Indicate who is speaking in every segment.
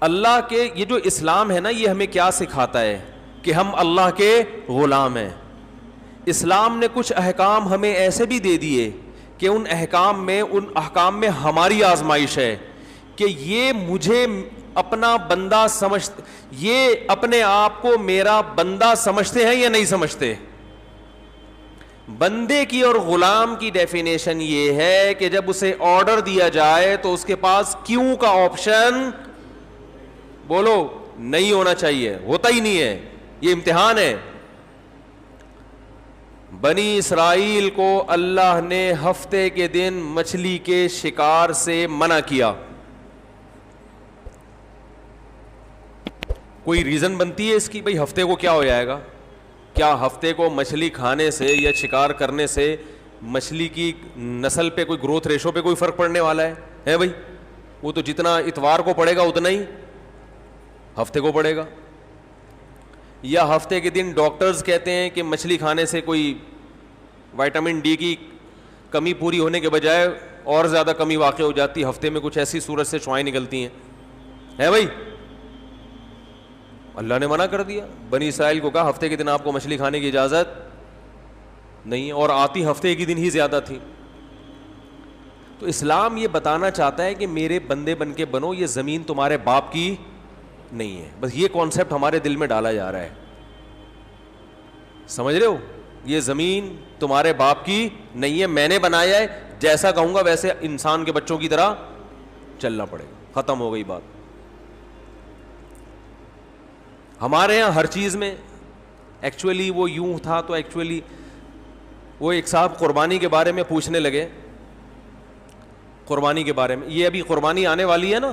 Speaker 1: اللہ کے یہ جو اسلام ہے نا یہ ہمیں کیا سکھاتا ہے کہ ہم اللہ کے غلام ہیں. اسلام نے کچھ احکام ہمیں ایسے بھی دے دیے کہ ان احکام میں ہماری آزمائش ہے کہ یہ مجھے اپنا بندہ یہ اپنے آپ کو میرا بندہ سمجھتے ہیں یا نہیں سمجھتے. بندے کی اور غلام کی ڈیفینیشن یہ ہے کہ جب اسے آرڈر دیا جائے تو اس کے پاس کیوں کا آپشن بولو نہیں ہونا چاہیے, ہوتا ہی نہیں ہے. یہ امتحان ہے. بنی اسرائیل کو اللہ نے ہفتے کے دن مچھلی کے شکار سے منع کیا. کوئی ریزن بنتی ہے اس کی؟ بھئی ہفتے کو کیا ہو جائے گا؟ کیا ہفتے کو مچھلی کھانے سے یا شکار کرنے سے مچھلی کی نسل پہ کوئی گروتھ ریشو پہ کوئی فرق پڑنے والا ہے بھائی؟ وہ تو جتنا اتوار کو پڑے گا اتنا ہی ہفتے کو پڑے گا. یا ہفتے کے دن ڈاکٹرز کہتے ہیں کہ مچھلی کھانے سے کوئی وائٹامن ڈی کی کمی پوری ہونے کے بجائے اور زیادہ کمی واقع ہو جاتی ہے, ہفتے میں کچھ ایسی صورت سے شعاعیں نکلتی ہیں. ہے بھائی؟ اللہ نے منع کر دیا. بنی اسرائیل کو کہا ہفتے کے دن آپ کو مچھلی کھانے کی اجازت نہیں, اور آتی ہفتے کے دن ہی زیادہ تھی. تو اسلام یہ بتانا چاہتا ہے کہ میرے بندے بن کے بنو, یہ زمین تمہارے باپ کی نہیں ہے. بس یہ کانسیپٹ ہمارے دل میں ڈالا جا رہا ہے. سمجھ رہے ہو؟ یہ زمین تمہارے باپ کی نہیں ہے, میں نے بنایا ہے, جیسا کہوں گا ویسے انسان کے بچوں کی طرح چلنا پڑے گا. ختم ہو گئی بات. ہمارے ہاں ہر چیز میں ایکچولی وہ یوں تھا. تو ایکچولی وہ ایک صاحب قربانی کے بارے میں پوچھنے لگے, قربانی کے بارے میں, یہ ابھی قربانی آنے والی ہے نا,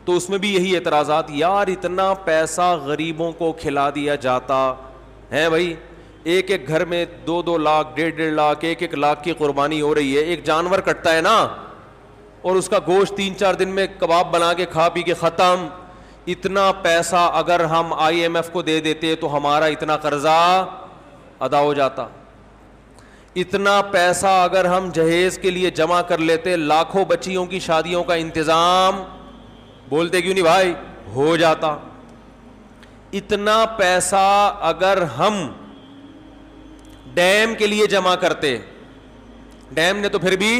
Speaker 1: تو اس میں بھی یہی اعتراضات, یار اتنا پیسہ غریبوں کو کھلا دیا جاتا ہے بھائی, ایک ایک گھر میں 2-2 لاکھ 1.5 لاکھ 1 لاکھ کی قربانی ہو رہی ہے. ایک جانور کٹتا ہے نا اور اس کا گوشت 3-4 دن میں کباب بنا کے کھا پی کے ختم. اتنا پیسہ اگر ہم IMF کو دے دیتے تو ہمارا اتنا قرضہ ادا ہو جاتا. اتنا پیسہ اگر ہم جہیز کے لیے جمع کر لیتے, لاکھوں بچیوں کی شادیوں کا انتظام, بولتے کیوں نہیں بھائی, ہو جاتا. اتنا پیسہ اگر ہم ڈیم کے لیے جمع کرتے, ڈیم نے تو پھر بھی,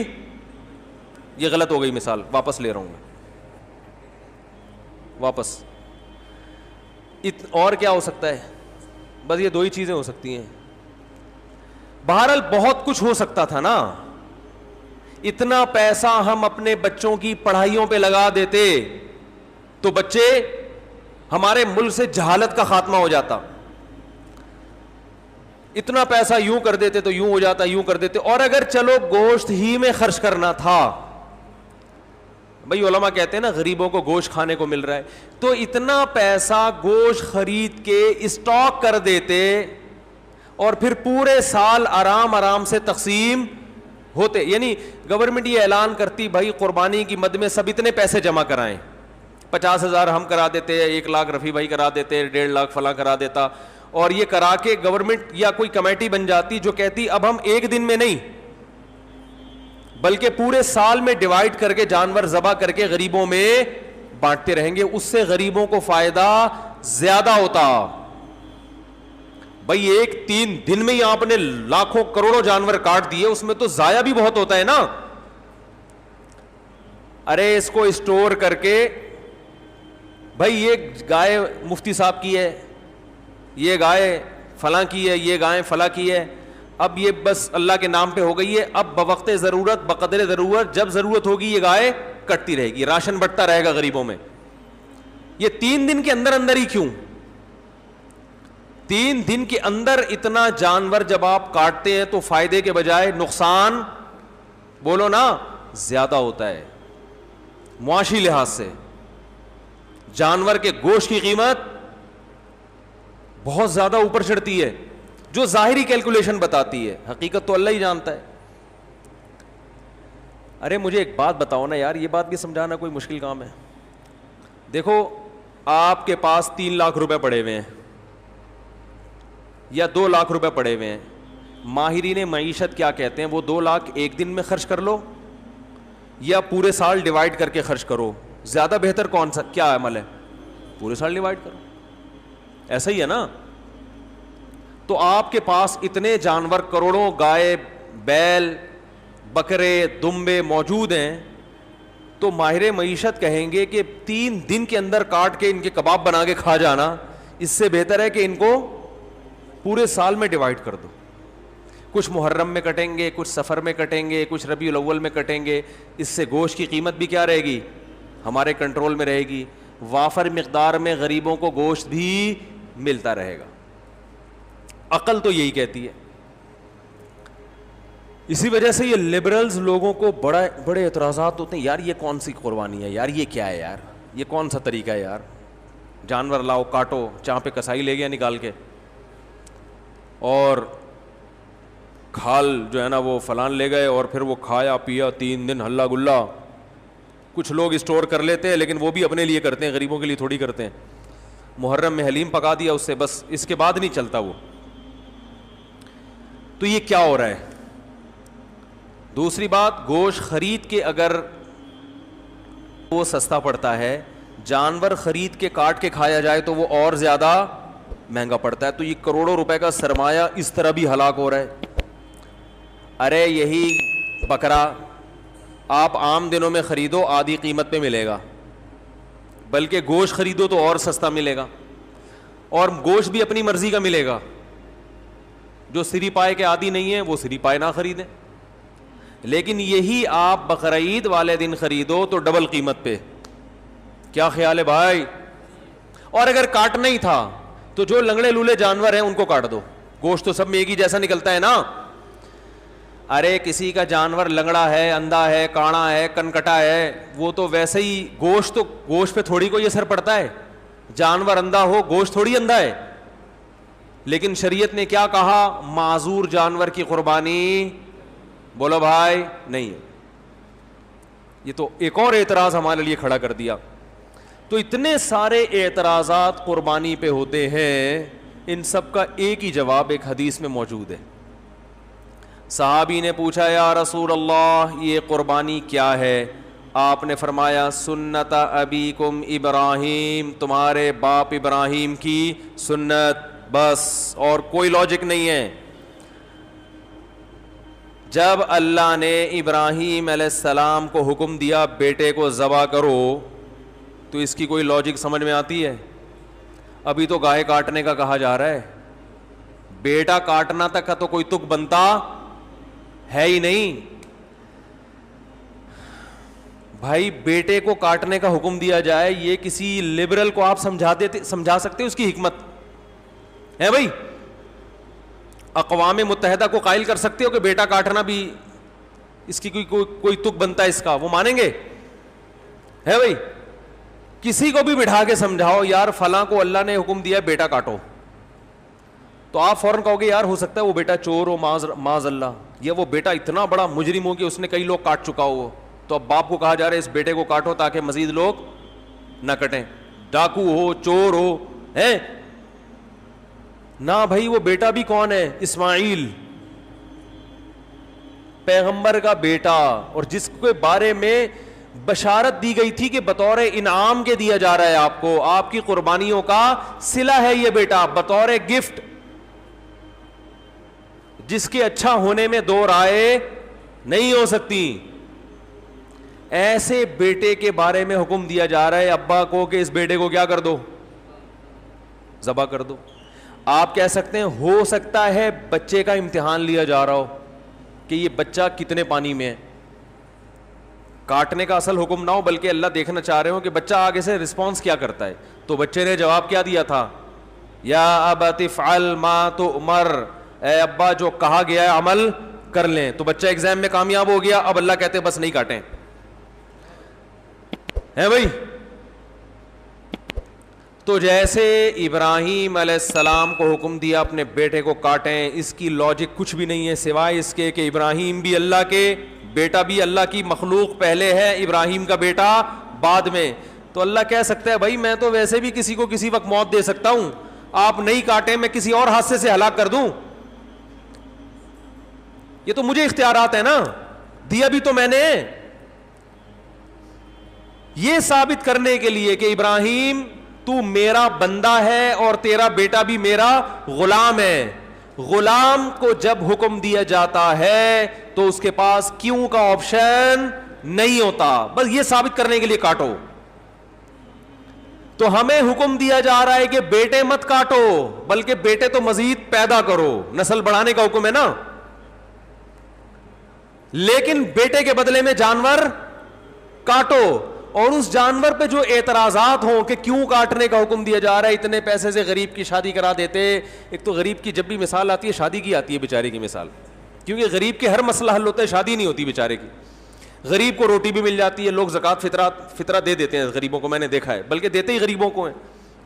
Speaker 1: یہ غلط ہو گئی مثال, واپس لے رہا ہوں میں واپس. اور کیا ہو سکتا ہے؟ بس یہ 2 ہی چیزیں ہو سکتی ہیں. بہرحال بہت کچھ ہو سکتا تھا نا. اتنا پیسہ ہم اپنے بچوں کی پڑھائیوں پہ لگا دیتے تو بچے, ہمارے ملک سے جہالت کا خاتمہ ہو جاتا. اتنا پیسہ یوں کر دیتے تو یوں ہو جاتا, یوں کر دیتے. اور اگر چلو گوشت ہی میں خرچ کرنا تھا, بھئی علماء کہتے ہیں نا غریبوں کو گوشت کھانے کو مل رہا ہے, تو اتنا پیسہ گوشت خرید کے اسٹاک کر دیتے اور پھر پورے سال آرام سے تقسیم ہوتے. یعنی گورنمنٹ یہ اعلان کرتی بھائی قربانی کی مد میں سب اتنے پیسے جمع کرائیں, 50,000 ہم کرا دیتے, 1 لاکھ رفیع بھائی کرا دیتے, 1.5 لاکھ فلاں کرا دیتا, اور یہ کرا کے گورنمنٹ یا کوئی کمیٹی بن جاتی جو کہتی اب ہم ایک دن میں نہیں بلکہ پورے سال میں ڈیوائیڈ کر کے جانور ذبح کر کے غریبوں میں بانٹتے رہیں گے, اس سے غریبوں کو فائدہ زیادہ ہوتا. بھائی 3 دن میں ہی آپ نے لاکھوں کروڑوں جانور کاٹ دیے, اس میں تو ضائع بھی بہت ہوتا ہے نا. ارے اس کو اسٹور کر کے, بھائی یہ گائے مفتی صاحب کی ہے, یہ گائے فلاں کی ہے, یہ گائے فلاں کی ہے, اب یہ بس اللہ کے نام پہ ہو گئی ہے, اب بوقت ضرورت بقدر ضرورت جب ضرورت ہوگی یہ گائے کٹتی رہے گی, راشن بٹتا رہے گا غریبوں میں. یہ 3 دن کے اندر ہی کیوں؟ 3 دن کے اندر اتنا جانور جب آپ کاٹتے ہیں تو فائدے کے بجائے نقصان بولو نا زیادہ ہوتا ہے. معاشی لحاظ سے جانور کے گوشت کی قیمت بہت زیادہ اوپر چڑھتی ہے, جو ظاہری کیلکولیشن بتاتی ہے, حقیقت تو اللہ ہی جانتا ہے. ارے مجھے ایک بات بتاؤ نا یار, یہ بات بھی سمجھانا کوئی مشکل کام ہے. دیکھو آپ کے پاس 3 لاکھ روپے پڑے ہوئے ہیں یا 2 لاکھ روپے پڑے ہوئے ہیں, ماہرین معیشت کیا کہتے ہیں, وہ 2 لاکھ ایک دن میں خرچ کر لو یا پورے سال ڈیوائڈ کر کے خرچ کرو, زیادہ بہتر کون سا کیا عمل ہے؟ پورے سال ڈیوائڈ کرو. ایسا ہی ہے نا. تو آپ کے پاس اتنے جانور کروڑوں گائے بیل بکرے دمبے موجود ہیں, تو ماہر معیشت کہیں گے کہ 3 دن کے اندر کاٹ کے ان کے کباب بنا کے کھا جانا, اس سے بہتر ہے کہ ان کو پورے سال میں ڈیوائڈ کر دو. کچھ محرم میں کٹیں گے, کچھ سفر میں کٹیں گے, کچھ ربیع الاول میں کٹیں گے. اس سے گوشت کی قیمت بھی کیا رہے گی, ہمارے کنٹرول میں رہے گی. وافر مقدار میں غریبوں کو گوشت بھی ملتا رہے گا. عقل تو یہی کہتی ہے. اسی وجہ سے یہ لبرلز لوگوں کو بڑے اعتراضات ہوتے ہیں, یار یہ کون سی قربانی ہے یار, یہ کیا ہے یار, یہ کون سا طریقہ ہے یار, جانور لاؤ کاٹو, جہاں پہ کسائی لے گیا نکال کے, اور کھال جو ہے نا وہ فلان لے گئے, اور پھر وہ کھایا پیا 3 دن ہلا گلا. کچھ لوگ اسٹور کر لیتے ہیں لیکن وہ بھی اپنے لیے کرتے ہیں, غریبوں کے لیے تھوڑی کرتے ہیں. محرم میں حلیم پکا دیا اس سے, بس اس کے بعد نہیں چلتا وہ. تو یہ کیا ہو رہا ہے؟ دوسری بات, گوشت خرید کے اگر وہ سستا پڑتا ہے, جانور خرید کے کاٹ کے کھایا جائے تو وہ اور زیادہ مہنگا پڑتا ہے. تو یہ کروڑوں روپے کا سرمایہ اس طرح بھی ہلاک ہو رہا ہے. ارے یہی بکرا آپ عام دنوں میں خریدو آدھی قیمت پہ ملے گا, بلکہ گوشت خریدو تو اور سستا ملے گا, اور گوشت بھی اپنی مرضی کا ملے گا. جو سری پائے کے عادی نہیں ہیں وہ سری پائے نہ خریدیں, لیکن یہی آپ بقرعید والے دن خریدو تو ڈبل قیمت پہ. کیا خیال ہے بھائی؟ اور اگر کاٹنا ہی تھا تو جو لنگڑے لولے جانور ہیں ان کو کاٹ دو, گوشت تو سب میں ایک ہی جیسا نکلتا ہے نا. ارے کسی کا جانور لنگڑا ہے, اندھا ہے, کاڑا ہے, کنکٹا ہے, وہ تو ویسے ہی گوشت پہ تھوڑی کوئی اثر پڑتا ہے. جانور اندھا ہو, گوشت تھوڑی اندھا ہے. لیکن شریعت نے کیا کہا, معذور جانور کی قربانی بولو بھائی نہیں ہے. یہ تو ایک اور اعتراض ہمارے لیے کھڑا کر دیا. تو اتنے سارے اعتراضات قربانی پہ ہوتے ہیں, ان سب کا ایک ہی جواب ایک حدیث میں موجود ہے. صحابی نے پوچھا یا رسول اللہ یہ قربانی کیا ہے؟ آپ نے فرمایا سنت ابیکم ابراہیم, تمہارے باپ ابراہیم کی سنت, بس اور کوئی لاجک نہیں ہے. جب اللہ نے ابراہیم علیہ السلام کو حکم دیا بیٹے کو ذبح کرو, تو اس کی کوئی لاجک سمجھ میں آتی ہے؟ ابھی تو گائے کاٹنے کا کہا جا رہا ہے, بیٹا کاٹنا تک کا تو کوئی تک بنتا ہے ہی نہیں. بھائی بیٹے کو کاٹنے کا حکم دیا جائے, یہ کسی لبرل کو آپ سمجھا سکتے ہو اس کی حکمت ہے بھائی؟ اقوام متحدہ کو قائل کر سکتے ہو کہ بیٹا کاٹنا بھی اس کی کوئی تک بنتا ہے اس کا؟ وہ مانیں گے؟ ہے بھائی؟ کسی کو بھی بٹھا کے سمجھاؤ یار فلاں کو اللہ نے حکم دیا بیٹا کاٹو, تو آپ فوراً کہو گے یار ہو سکتا ہے وہ بیٹا چور ہو معاذ اللہ, یا وہ بیٹا اتنا بڑا مجرم ہو کہ اس نے کئی لوگ کاٹ چکا ہو. تو اب باپ کو کہا جا رہا ہے اس بیٹے کو کاٹو تاکہ مزید لوگ نہ کٹیں. ڈاکو ہو, چور ہو, ہے نہ بھائی. وہ بیٹا بھی کون ہے؟ اسماعیل پیغمبر کا بیٹا, اور جس کے بارے میں بشارت دی گئی تھی کہ بطور انعام کے دیا جا رہا ہے آپ کو, آپ کی قربانیوں کا صلہ ہے یہ بیٹا, بطور گفٹ, جس کے اچھا ہونے میں دو رائے نہیں ہو سکتی. ایسے بیٹے کے بارے میں حکم دیا جا رہا ہے ابا کو کہ اس بیٹے کو کیا کر دو, ذبح کر دو. آپ کہہ سکتے ہیں ہو سکتا ہے بچے کا امتحان لیا جا رہا ہو کہ یہ بچہ کتنے پانی میں ہے, کاٹنے کا اصل حکم نہ ہو بلکہ اللہ دیکھنا چاہ رہے ہو کہ بچہ آگے سے رسپانس کیا کرتا ہے. تو بچے نے جواب کیا دیا تھا, یا ابت افعل ما تؤمر, اے ابا جو کہا گیا ہے عمل کر لیں. تو بچہ ایگزام میں کامیاب ہو گیا. اب اللہ کہتے بس نہیں کاٹیں, ہے بھائی؟ تو جیسے ابراہیم علیہ السلام کو حکم دیا اپنے بیٹے کو کاٹیں, اس کی لاجک کچھ بھی نہیں ہے سوائے اس کے کہ ابراہیم بھی اللہ کے, بیٹا بھی اللہ کی مخلوق پہلے ہے, ابراہیم کا بیٹا بعد میں. تو اللہ کہہ سکتا ہے بھائی میں تو ویسے بھی کسی کو کسی وقت موت دے سکتا ہوں, آپ نہیں کاٹیں میں کسی اور حادثے سے ہلاک کر دوں. یہ تو مجھے اختیارات ہے نا, دیا بھی تو میں نے. یہ ثابت کرنے کے لیے کہ ابراہیم تو میرا بندہ ہے اور تیرا بیٹا بھی میرا غلام ہے. غلام کو جب حکم دیا جاتا ہے تو اس کے پاس کیوں کا آپشن نہیں ہوتا, بس یہ ثابت کرنے کے لیے کاٹو. تو ہمیں حکم دیا جا رہا ہے کہ بیٹے مت کاٹو, بلکہ بیٹے تو مزید پیدا کرو, نسل بڑھانے کا حکم ہے نا. لیکن بیٹے کے بدلے میں جانور کاٹو, اور اس جانور پہ جو اعتراضات ہوں کہ کیوں کاٹنے کا حکم دیا جا رہا ہے, اتنے پیسے سے غریب کی شادی کرا دیتے. ایک تو غریب کی جب بھی مثال آتی ہے شادی کی آتی ہے بیچارے کی مثال, کیونکہ غریب کے ہر مسئلہ حل ہوتا ہے, شادی نہیں ہوتی بیچارے کی. غریب کو روٹی بھی مل جاتی ہے, لوگ زکوٰۃ فطرہ دے دیتے ہیں غریبوں کو, میں نے دیکھا ہے, بلکہ دیتے ہی غریبوں کو ہیں,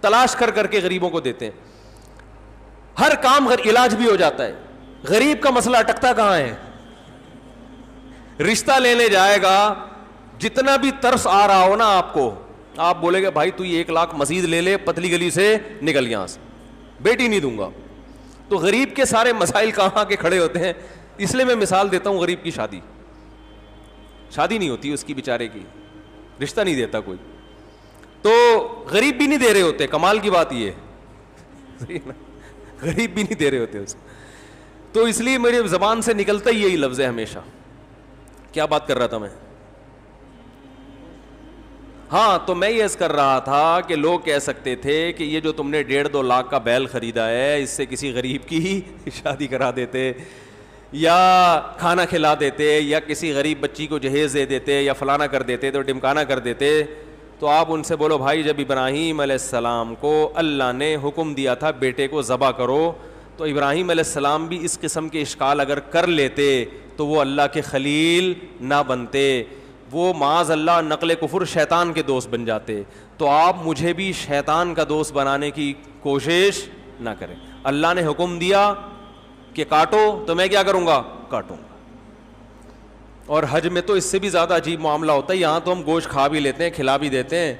Speaker 1: تلاش کر کر کے غریبوں کو دیتے ہیں. ہر کام علاج بھی ہو جاتا ہے. غریب کا مسئلہ اٹکتا کہاں ہے؟ رشتہ لینے جائے گا, جتنا بھی ترس آ رہا ہو نا آپ کو, آپ بولے گے بھائی تو یہ 1 لاکھ مزید لے لے, پتلی گلی سے نکل یہاں سے, بیٹی نہیں دوں گا. تو غریب کے سارے مسائل کہاں کے کھڑے ہوتے ہیں. اس لیے میں مثال دیتا ہوں, غریب کی شادی نہیں ہوتی اس کی بیچارے کی, رشتہ نہیں دیتا کوئی, تو غریب بھی نہیں دے رہے ہوتے. کمال کی بات یہ ہے, غریب بھی نہیں دے رہے ہوتے اس. تو اس لیے میری زبان سے نکلتا ہی یہی لفظ ہے ہمیشہ. کیا بات کر رہا تھا میں؟ ہاں, تو میں یہ عرض کر رہا تھا کہ لوگ کہہ سکتے تھے کہ یہ جو تم نے 1.5-2 لاکھ کا بیل خریدا ہے, اس سے کسی غریب کی شادی کرا دیتے, یا کھانا کھلا دیتے, یا کسی غریب بچی کو جہیز دے دیتے, یا فلانا کر دیتے, تو ڈمکانا کر دیتے. تو آپ ان سے بولو بھائی, جب ابراہیم علیہ السلام کو اللہ نے حکم دیا تھا بیٹے کو ذبح کرو, تو ابراہیم علیہ السلام بھی اس قسم کے اشکال اگر کر لیتے تو وہ اللہ کے خلیل نہ بنتے, وہ معاذ اللہ نقل کفر شیطان کے دوست بن جاتے. تو آپ مجھے بھی شیطان کا دوست بنانے کی کوشش نہ کریں. اللہ نے حکم دیا کہ کاٹو, تو میں کیا کروں گا؟ کاٹوں گا. اور حج میں تو اس سے بھی زیادہ عجیب معاملہ ہوتا ہے. یہاں تو ہم گوشت کھا بھی لیتے ہیں, کھلا بھی دیتے ہیں.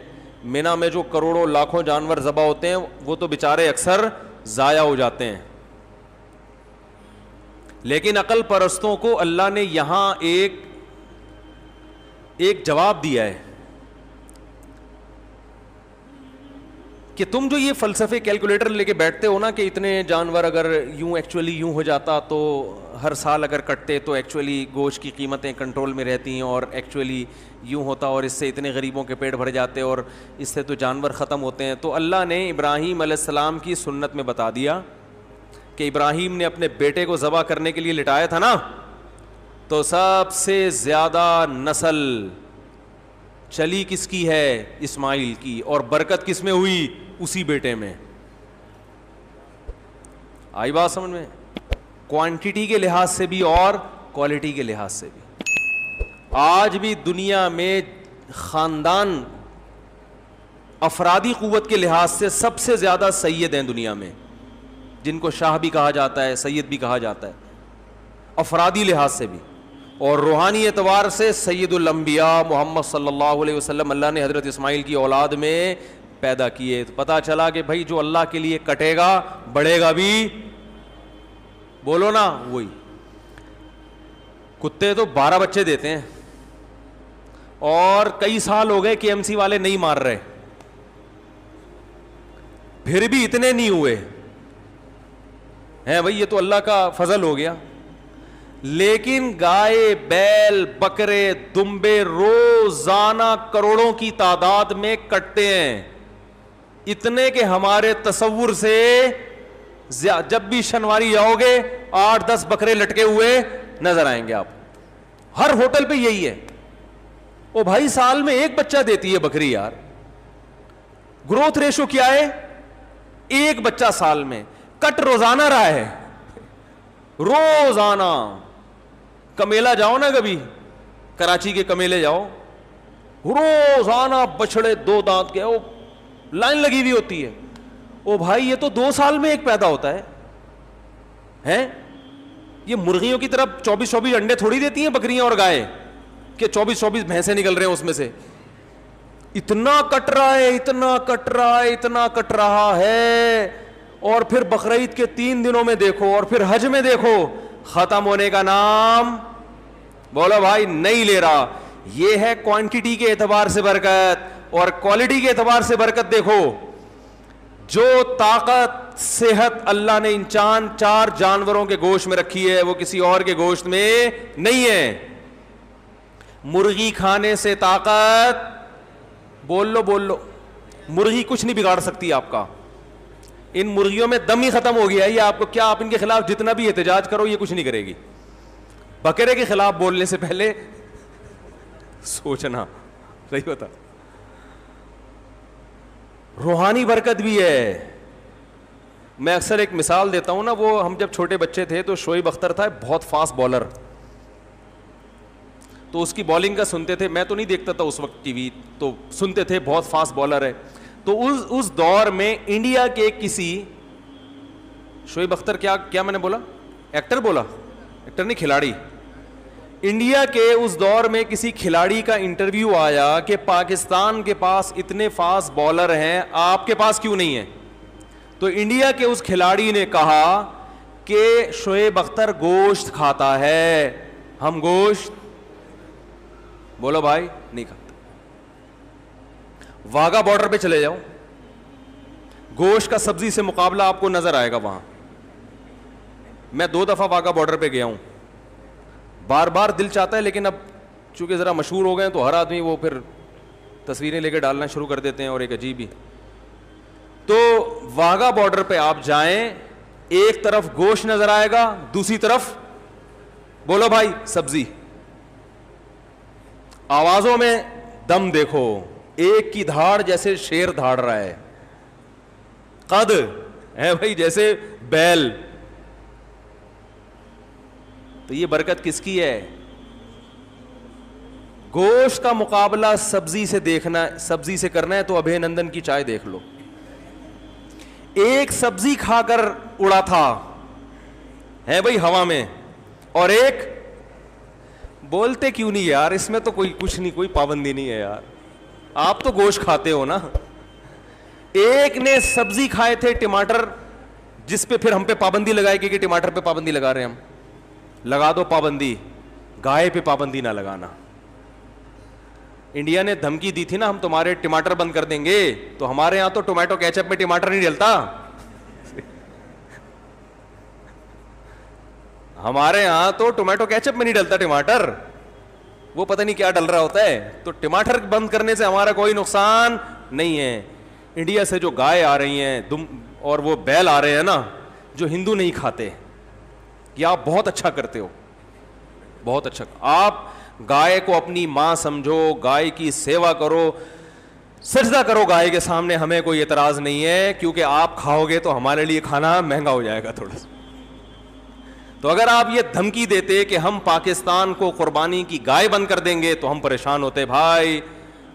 Speaker 1: مینا میں جو کروڑوں لاکھوں جانور ذبح ہوتے ہیں وہ تو بیچارے اکثر ضائع ہو جاتے ہیں. لیکن عقل پرستوں کو اللہ نے یہاں ایک جواب دیا ہے کہ تم جو یہ فلسفے کیلکولیٹر لے کے بیٹھتے ہو نا کہ اتنے جانور اگر یوں ایکچولی یوں ہو جاتا تو ہر سال اگر کٹتے تو ایکچولی گوشت کی قیمتیں کنٹرول میں رہتی ہیں, اور ایکچولی یوں ہوتا اور اس سے اتنے غریبوں کے پیٹ بھر جاتے اور اس سے تو جانور ختم ہوتے ہیں. تو اللہ نے ابراہیم علیہ السلام کی سنت میں بتا دیا کہ ابراہیم نے اپنے بیٹے کو ذبح کرنے کے لیے لٹایا تھا نا, تو سب سے زیادہ نسل چلی کس کی ہے؟ اسماعیل کی. اور برکت کس میں ہوئی؟ اسی بیٹے میں. آئی بات سمجھ میں؟ کوانٹٹی کے لحاظ سے بھی اور کوالٹی کے لحاظ سے بھی. آج بھی دنیا میں خاندان افرادی قوت کے لحاظ سے سب سے زیادہ سید ہیں دنیا میں, جن کو شاہ بھی کہا جاتا ہے, سید بھی کہا جاتا ہے, افرادی لحاظ سے بھی. اور روحانی اعتبار سے سید الانبیاء محمد صلی اللہ علیہ وسلم اللہ نے حضرت اسماعیل کی اولاد میں پیدا کیے. تو پتہ چلا کہ بھائی جو اللہ کے لیے کٹے گا بڑھے گا بھی, بولو نا وہی. کتے تو 12 بچے دیتے ہیں, اور کئی سال ہو گئے کہ KMC والے نہیں مار رہے, پھر بھی اتنے نہیں ہوئے ہیں. بھائی یہ تو اللہ کا فضل ہو گیا. لیکن گائے, بیل, بکرے, دمبے روزانہ کروڑوں کی تعداد میں کٹتے ہیں, اتنے کہ ہمارے تصور سے جب بھی شنواری جاؤ گے 8-10 بکرے لٹکے ہوئے نظر آئیں گے آپ. ہر ہوٹل پہ یہی ہے. او بھائی سال میں 1 بچہ دیتی ہے بکری یار. گروتھ ریشو کیا ہے؟ 1 بچہ سال میں. کٹ روزانہ رہا ہے, روزانہ. کمیلا جاؤ نا کبھی, کراچی کے کمیلے جاؤ, روزانہ بچڑے 2 دانت کے, لائن لگی ہوئی ہوتی ہے. او بھائی یہ تو 2 سال میں 1 پیدا ہوتا ہے. ہیں یہ مرغیوں کی طرف 24-24 انڈے تھوڑی دیتی ہیں بکریاں اور گائے کہ 24-24 بھینسیں نکل رہے ہیں اس میں سے. اتنا کٹ رہا ہے, اتنا کٹ رہا ہے, اتنا کٹ رہا ہے. اور پھر بقرعید کے 3 دنوں میں دیکھو, اور پھر حج میں دیکھو, ختم ہونے کا نام بولو بھائی نہیں لے رہا. یہ ہے کوانٹٹی کے اعتبار سے برکت. اور کوالٹی کے اعتبار سے برکت دیکھو, جو طاقت صحت اللہ نے ان چار جانوروں کے گوشت میں رکھی ہے وہ کسی اور کے گوشت میں نہیں ہے. مرغی کھانے سے طاقت, بول لو, مرغی کچھ نہیں بگاڑ سکتی آپ کا. ان مرغیوں میں دم ہی ختم ہو گیا ہے. یہ آپ کو کیا, آپ ان کے خلاف جتنا بھی احتجاج کرو یہ کچھ نہیں کرے گی. بکرے کے خلاف بولنے سے پہلے سوچنا. صحیح ہوتا. روحانی برکت بھی ہے. میں اکثر ایک مثال دیتا ہوں نا, وہ ہم جب چھوٹے بچے تھے تو شعیب اختر تھا بہت فاسٹ بالر, تو اس کی بالنگ کا سنتے تھے. میں تو نہیں دیکھتا تھا اس وقت ٹی وی, تو سنتے تھے بہت فاسٹ بالر ہے. تو اس دور میں انڈیا کے کسی, شعیب اختر کیا میں نے بولا, ایکٹر بولا, ایکٹر نہیں کھلاڑی. انڈیا کے اس دور میں کسی کھلاڑی کا انٹرویو آیا کہ پاکستان کے پاس اتنے فاسٹ بالر ہیں, آپ کے پاس کیوں نہیں ہے؟ تو انڈیا کے اس کھلاڑی نے کہا کہ شعیب اختر گوشت کھاتا ہے, ہم گوشت, بولو بھائی, نہیں کھاتا. واگا بارڈر پہ چلے جاؤ, گوشت کا سبزی سے مقابلہ آپ کو نظر آئے گا وہاں. میں 2 دفعہ واگا بارڈر پہ گیا ہوں. بار بار دل چاہتا ہے, لیکن اب چونکہ ذرا مشہور ہو گئے ہیں تو ہر آدمی وہ پھر تصویریں لے کے ڈالنا شروع کر دیتے ہیں, اور ایک عجیب ہی. تو واگا بارڈر پہ آپ جائیں, ایک طرف گوشت نظر آئے گا, دوسری طرف بولو بھائی سبزی. آوازوں میں دم دیکھو, ایک کی دھاڑ جیسے شیر دھاڑ رہا ہے, قد ہے بھائی جیسے بیل. تو یہ برکت کس کی ہے؟ گوشت کا مقابلہ سبزی سے دیکھنا, سبزی سے کرنا ہے تو ابھے نندن کی چائے دیکھ لو. ایک سبزی کھا کر اڑا تھا ہے بھائی ہوا میں, اور ایک, بولتے کیوں نہیں یار, اس میں تو کوئی کچھ نہیں, کوئی پابندی نہیں ہے یار, آپ تو گوشت کھاتے ہو نا. ایک نے سبزی کھائے تھے ٹماٹر, جس پہ پھر ہم پہ پابندی لگائے گی کہ ٹماٹر پہ پابندی لگا رہے ہیں ہم, لگا دو پابندی, گائے پہ پابندی نہ لگانا. انڈیا نے دھمکی دی تھی نا, ہم تمہارے ٹماٹر بند کر دیں گے, تو ہمارے ہاں تو ٹومیٹو کیچپ میں ٹماٹر نہیں ڈلتا. ہمارے ہاں تو ٹومیٹو کیچپ میں نہیں ڈلتا ٹماٹر, وہ پتہ نہیں کیا ڈل رہا ہوتا ہے. تو ٹماٹر بند کرنے سے ہمارا کوئی نقصان نہیں ہے. انڈیا سے جو گائے آ رہی ہیں اور وہ بیل آ رہے ہیں نا, جو ہندو نہیں کھاتے, کہ آپ بہت اچھا کرتے ہو, بہت اچھا. آپ گائے کو اپنی ماں سمجھو, گائے کی سیوا کرو, سجدہ کرو گائے کے سامنے, ہمیں کوئی اعتراض نہیں ہے, کیونکہ آپ کھاؤ گے تو ہمارے لیے کھانا مہنگا ہو جائے گا تھوڑا سا. تو اگر آپ یہ دھمکی دیتے کہ ہم پاکستان کو قربانی کی گائے بند کر دیں گے تو ہم پریشان ہوتے. بھائی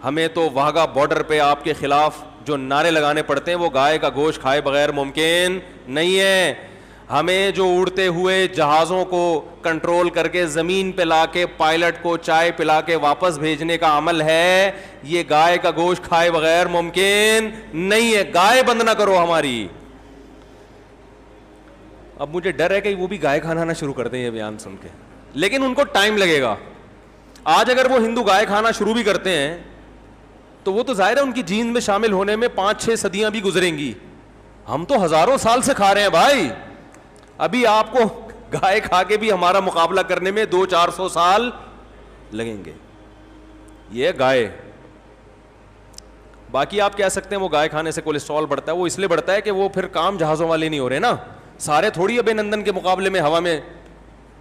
Speaker 1: ہمیں تو واگا بارڈر پہ آپ کے خلاف جو نعرے لگانے پڑتے ہیں وہ گائے کا گوشت کھائے بغیر ممکن نہیں ہے. ہمیں جو اڑتے ہوئے جہازوں کو کنٹرول کر کے زمین پہ لا کے پائلٹ کو چائے پلا کے واپس بھیجنے کا عمل ہے, یہ گائے کا گوشت کھائے بغیر ممکن نہیں ہے. گائے بند نہ کرو ہماری. اب مجھے ڈر ہے کہ وہ بھی گائے کھانا نہ شروع کر دیں یہ بیان سن کے, لیکن ان کو ٹائم لگے گا. آج اگر وہ ہندو گائے کھانا شروع بھی کرتے ہیں تو وہ تو ظاہر ہے ان کی جین میں شامل ہونے میں 5-6 صدیاں بھی گزریں گی. ہم تو ہزاروں سال سے کھا رہے ہیں بھائی. ابھی آپ کو گائے کھا کے بھی ہمارا مقابلہ کرنے میں 200-400 سال لگیں گے. یہ گائے. باقی آپ کہہ سکتے ہیں وہ گائے کھانے سے کولیسٹرول بڑھتا ہے, وہ اس لیے بڑھتا ہے کہ وہ پھر کام جہازوں والے نہیں ہو رہے نا. سارے تھوڑی ابے نندن کے مقابلے میں ہوا میں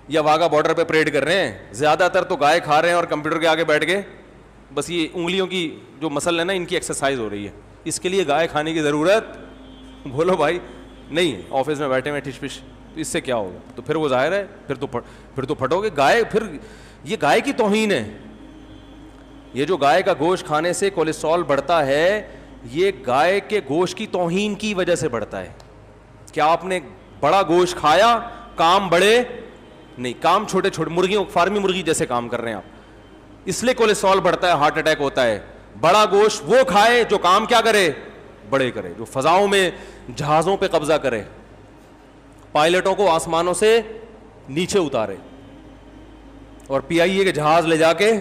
Speaker 1: یا واگا بارڈر پہ پریڈ کر رہے ہیں. زیادہ تر تو گائے کھا رہے ہیں اور کمپیوٹر کے آگے بیٹھ کے بس یہ انگلیوں کی جو مسل ہے نا ان کی ایکسرسائز ہو رہی ہے. اس کے لیے گائے کھانے کی ضرورت, بولو بھائی, نہیں. آفس میں بیٹھے ہوئے ٹھش پش, تو اس سے کیا ہوگا؟ تو پھر وہ ظاہر ہے پھر تو پھٹو گے. گائے پھر یہ گائے کی توہین ہے. یہ جو گائے کا گوشت کھانے سے کولیسٹرول بڑھتا ہے, یہ گائے کے گوشت کی توہین کی وجہ سے بڑھتا ہے. کیا آپ نے بڑا گوشت کھایا, کام بڑے نہیں, کام چھوٹے چھوٹے, مرغیوں فارمی مرغی جیسے کام کر رہے ہیں آپ, اس لیے کولیسٹرول بڑھتا ہے, ہارٹ اٹیک ہوتا ہے. بڑا گوشت وہ کھائے جو کام کیا کرے, بڑے کرے, جو فضاؤں میں جہازوں پہ قبضہ کرے, پائلٹوں کو آسمانوں سے نیچے اتارے, اور پی آئی اے کے جہاز لے جا کے,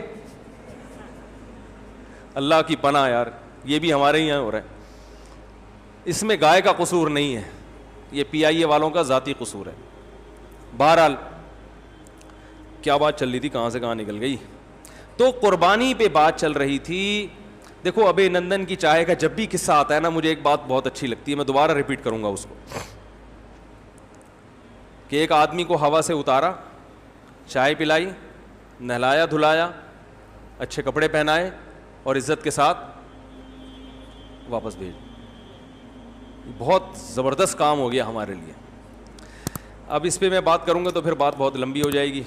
Speaker 1: اللہ کی پناہ یار, یہ بھی ہمارے ہی یہاں ہو رہا ہے. اس میں گائے کا قصور نہیں ہے, یہ پی آئی اے والوں کا ذاتی قصور ہے. بہرحال کیا بات چل رہی تھی, کہاں سے کہاں نکل گئی. تو قربانی پہ بات چل رہی تھی. دیکھو ابے نندن کی چائے کا جب بھی قصہ آتا ہے نا, مجھے ایک بات بہت اچھی لگتی ہے, میں دوبارہ ریپیٹ کروں گا اس کو, کہ ایک آدمی کو ہوا سے اتارا, چائے پلائی, نہلایا دھلایا, اچھے کپڑے پہنائے اور عزت کے ساتھ واپس بھیج. بہت زبردست کام ہو گیا ہمارے لیے. اب اس پہ میں بات کروں گا تو پھر بات بہت لمبی ہو جائے گی.